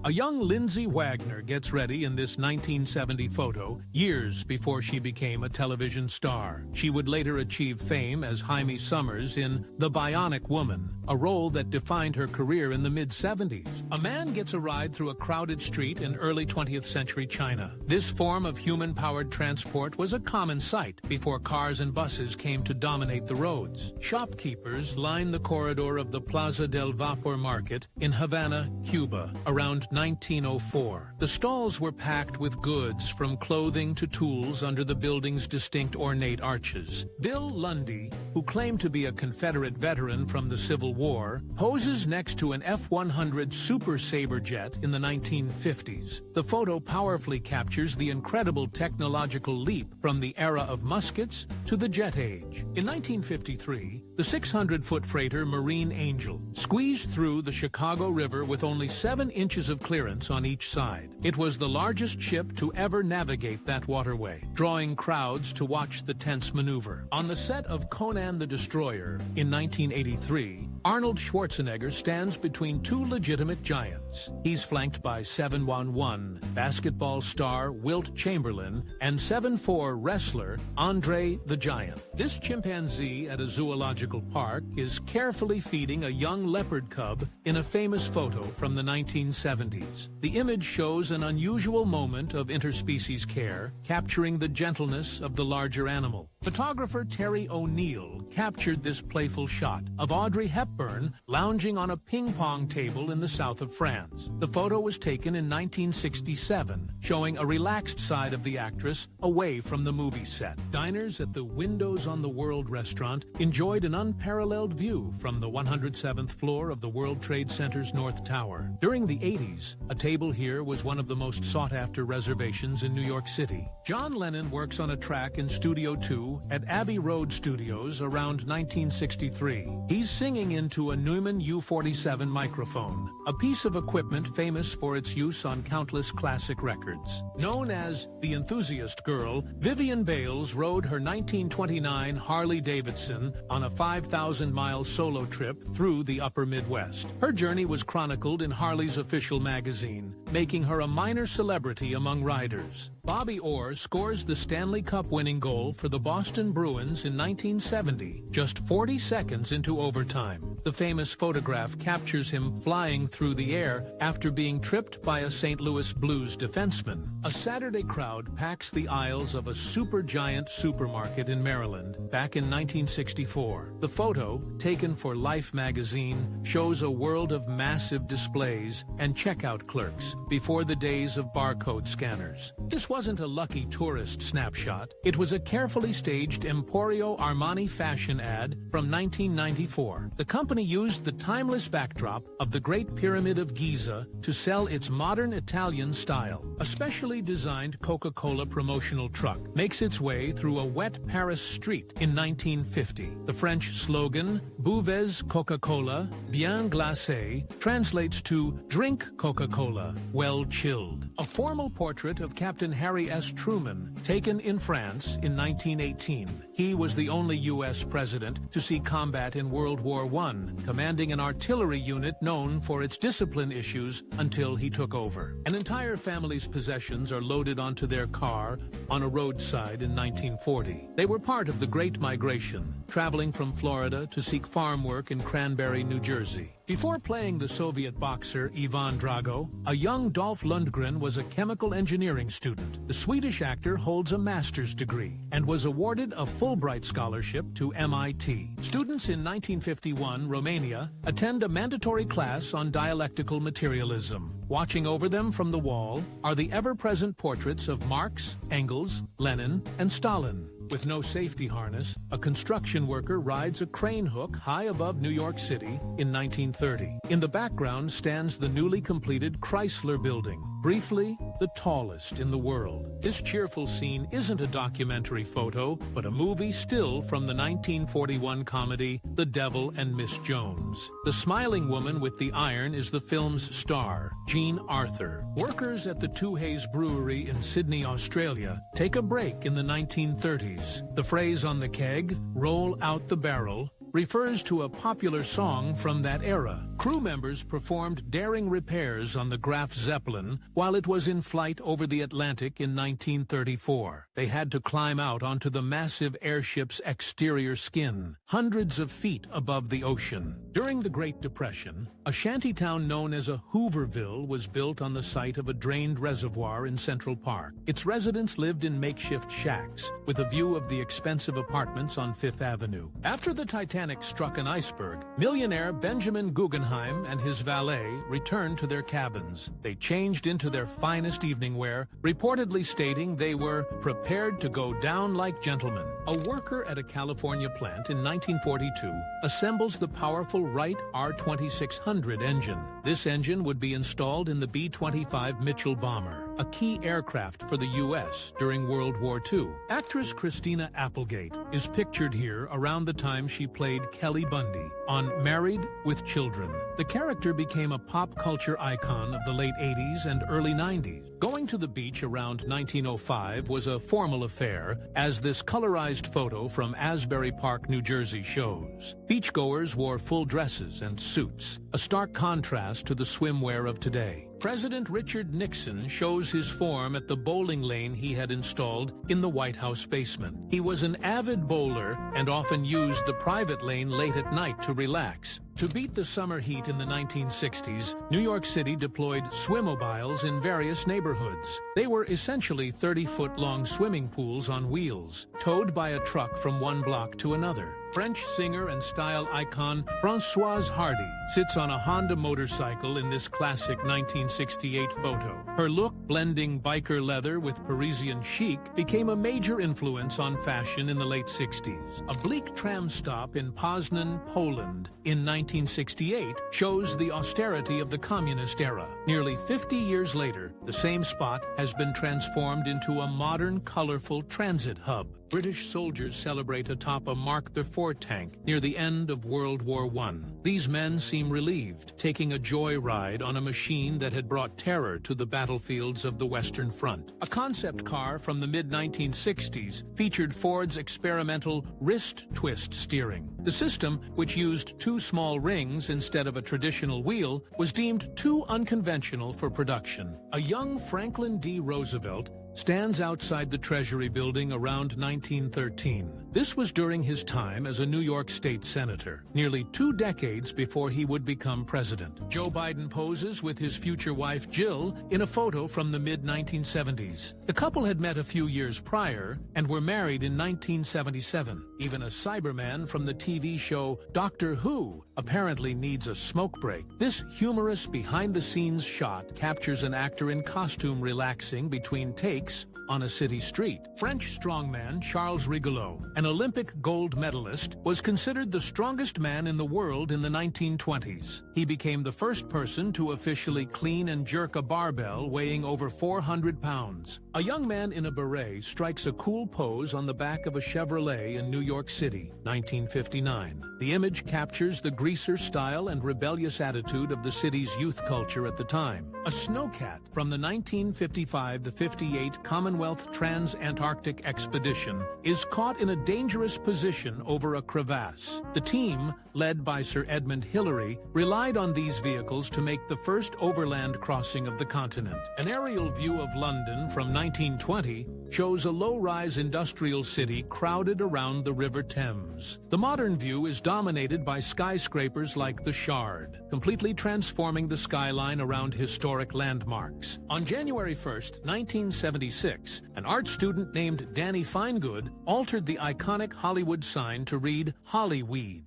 A young Lindsay Wagner gets ready in this 1970 photo, years before she became a television star. She would later achieve fame as Jaime Summers in The Bionic Woman, a role that defined her career in the mid-70s. A man gets a ride through a crowded street in early 20th century China. This form of human-powered transport was a common sight before cars and buses came to dominate the roads. Shopkeepers line the corridor of the Plaza del Vapor market in Havana, Cuba, around 1904. The stalls were packed with goods from clothing to tools under the building's distinct ornate arches. Bill Lundy, who claimed to be a Confederate veteran from the Civil War, poses next to an F-100 Super Sabre jet in the 1950s. The photo powerfully captures the incredible technological leap from the era of muskets to the jet age. In 1953, the 600-foot freighter Marine Angel squeezed through the Chicago River with only 7 inches of clearance on each side. It was the largest ship to ever navigate that waterway, drawing crowds to watch the tense maneuver. On the set of Conan the Destroyer in 1983, Arnold Schwarzenegger stands between 2 legitimate giants. He's flanked by 7'1" basketball star Wilt Chamberlain and 7'4" wrestler Andre the Giant. This chimpanzee at a zoological park is carefully feeding a young leopard cub in a famous photo from the 1970s. The image shows an unusual moment of interspecies care, capturing the gentleness of the larger animal. Photographer Terry O'Neill captured this playful shot of Audrey Hepburn lounging on a ping-pong table in the south of France. The photo was taken in 1967, showing a relaxed side of the actress away from the movie set. Diners at the Windows on the World restaurant enjoyed an unparalleled view from the 107th floor of the World Trade Center's North Tower. During the 80s, a table here was one of the most sought-after reservations in New York City. John Lennon works on a track in Studio 2 at Abbey Road Studios around 1963. He's singing into a Neumann U-47 microphone, a piece of equipment famous for its use on countless classic records. Known as the Enthusiast Girl, Vivian Bales rode her 1929 Harley-Davidson on a 5,000-mile solo trip through the upper Midwest. Her journey was chronicled in Harley's official magazine, making her a minor celebrity among riders. Bobby Orr scores the Stanley Cup winning goal for the Boston Bruins in 1970, just 40 seconds into overtime. The famous photograph captures him flying through the air after being tripped by a St. Louis Blues defenseman. A Saturday crowd packs the aisles of a supergiant supermarket in Maryland back in 1964. The photo, taken for Life magazine, shows a world of massive displays and checkout clerks before the days of barcode scanners. This wasn't a lucky tourist snapshot. It was a carefully staged Emporio Armani fashion ad from 1994. The company used the timeless backdrop of the Great Pyramid of Giza to sell its modern Italian style. A specially designed Coca-Cola promotional truck makes its way through a wet Paris street in 1950. The French slogan, Buvez Coca-Cola, bien glacé, translates to drink Coca-Cola, well chilled. A formal portrait of Captain Harry S. Truman, taken in France in 1918. He was the only U.S. president to see combat in World War I, commanding an artillery unit known for its discipline issues until he took over. An entire family's possessions are loaded onto their car on a roadside in 1940. They were part of the Great Migration, traveling from Florida to seek farm work in Cranberry, New Jersey. Before playing the Soviet boxer Ivan Drago, a young Dolph Lundgren was a chemical engineering student. The Swedish actor holds a master's degree and was awarded a Fulbright scholarship to MIT. Students in 1951 Romania attend a mandatory class on dialectical materialism. Watching over them from the wall are the ever-present portraits of Marx, Engels, Lenin, and Stalin. With no safety harness, a construction worker rides a crane hook high above New York City in 1930. In the background stands the newly completed Chrysler Building, briefly the tallest in the world. This cheerful scene isn't a documentary photo, but a movie still from the 1941 comedy The Devil and Miss Jones. The smiling woman with the iron is the film's star, Jean Arthur. Workers at the Two Hays Brewery in Sydney, Australia, take a break in the 1930s. The phrase on the keg, "roll out the barrel," refers to a popular song from that era. Crew members performed daring repairs on the Graf Zeppelin while it was in flight over the Atlantic in 1934. They had to climb out onto the massive airship's exterior skin, hundreds of feet above the ocean. During the Great Depression, a shantytown known as a Hooverville was built on the site of a drained reservoir in Central Park. Its residents lived in makeshift shacks, with a view of the expensive apartments on Fifth Avenue. After the Titanic struck an iceberg, millionaire Benjamin Guggenheim and his valet returned to their cabins. They changed into their finest evening wear, reportedly stating they were prepared to go down like gentlemen. A worker at a California plant in 1942 assembles the powerful Wright R-2600 engine. This engine would be installed in the B-25 Mitchell bomber, a key aircraft for the U.S. during World War II. Actress Christina Applegate is pictured here around the time she played Kelly Bundy on Married with Children. The character became a pop culture icon of the late 80s and early 90s. Going to the beach around 1905 was a formal affair, as this colorized photo from Asbury Park, New Jersey shows. Beachgoers wore full dresses and suits, a stark contrast to the swimwear of today. President Richard Nixon shows his form at the bowling lane he had installed in the White House basement. He was an avid bowler and often used the private lane late at night to relax. To beat the summer heat in the 1960s, New York City deployed swimmobiles in various neighborhoods. They were essentially 30-foot-long swimming pools on wheels, towed by a truck from one block to another. French singer and style icon Françoise Hardy sits on a Honda motorcycle in this classic 1968 photo. Her look, blending biker leather with Parisian chic, became a major influence on fashion in the late 60s. A bleak tram stop in Poznan, Poland in 1968 shows the austerity of the communist era. Nearly 50 years later, the same spot has been transformed into a modern, colorful transit hub. British soldiers celebrate atop a Mark IV tank near the end of World War I. These men seem relieved, taking a joyride on a machine that had brought terror to the battlefields of the Western Front. A concept car from the mid-1960s featured Ford's experimental wrist twist steering. The system, which used two small rings instead of a traditional wheel, was deemed too unconventional for production. A young Franklin D. Roosevelt stands outside the Treasury building around 1913. This was during his time as a New York State senator, nearly 2 decades before he would become president. Joe Biden poses with his future wife Jill in a photo from the mid-1970s. The couple had met a few years prior and were married in 1977. Even a Cyberman from the TV show Doctor Who apparently needs a smoke break. This humorous behind-the-scenes shot captures an actor in costume relaxing between takes on a city street. French strongman Charles Rigoulot, an Olympic gold medalist, was considered the strongest man in the world in the 1920s. He became the first person to officially clean and jerk a barbell weighing over 400 pounds. A young man in a beret strikes a cool pose on the back of a Chevrolet in New York City, 1959. The image captures the greaser style and rebellious attitude of the city's youth culture at the time. A snowcat from the 1955-58 Commonwealth Trans-Antarctic Expedition is caught in a dangerous position over a crevasse. The team, led by Sir Edmund Hillary, relied on these vehicles to make the first overland crossing of the continent. An aerial view of London from 1920 shows a low-rise industrial city crowded around the River Thames. The modern view is dominated by skyscrapers like the Shard, completely transforming the skyline around historic landmarks. On January 1st, 1976, an art student named Danny Finegood altered the iconic Hollywood sign to read Hollyweed.